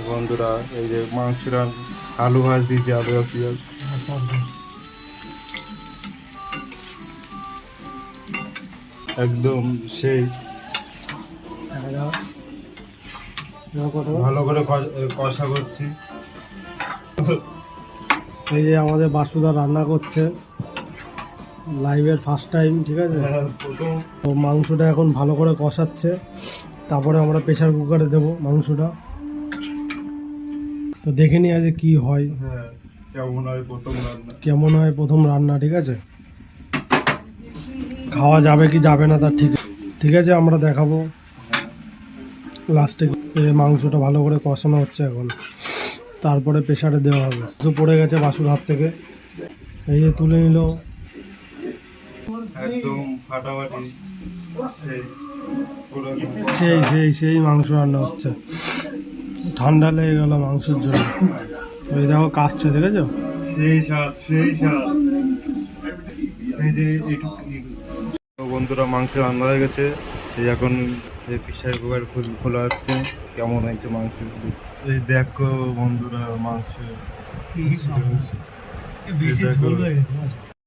বন্ধুরা এই যে মাংসটা আলু ভাজ দিয়েছি, আলু আর পেঁয়াজ একদম সেই ভালো করে কষা করছি। এই যে আমাদের বাসুদা রান্না করছে লাইভের ফার্স্ট টাইম, ঠিক আছে। তো মাংসটা এখন ভালো করে কষাচ্ছে, তারপরে আমরা প্রেসার কুকারে দেবো মাংসটা। তো দেখে নিই আজ কি হয়, কেমন হয় প্রথম রান্না, ঠিক আছে। খাওয়া যাবে কি যাবে না তার ঠিক আছে, আমরা দেখাবো লাস্টে। মাংসটা ভালো করে কষানো হচ্ছে এখন, তারপরে প্রেসারে দেওয়া হবে। পড়ে গেছে বাসুর হাত থেকে, এই যে তুলে নিল একদম ফাটাফাটি। সেই মাংস রান্না হচ্ছে, ঠান্ডা লেগে গেল মাংসের জন্য। ওই দেখো কাশছে, দেখেছো? সেই স্বাদ, সেই স্বাদ। এই যে বন্ধুরা মাংস রান্না হয়ে গেছে, এই এখন এই প্রেসার কুকার খোলা হচ্ছে। কেমন হয়েছে মাংস এই দেখো বন্ধুরা, মাংস বেশি ঝোল হয়ে গেছে।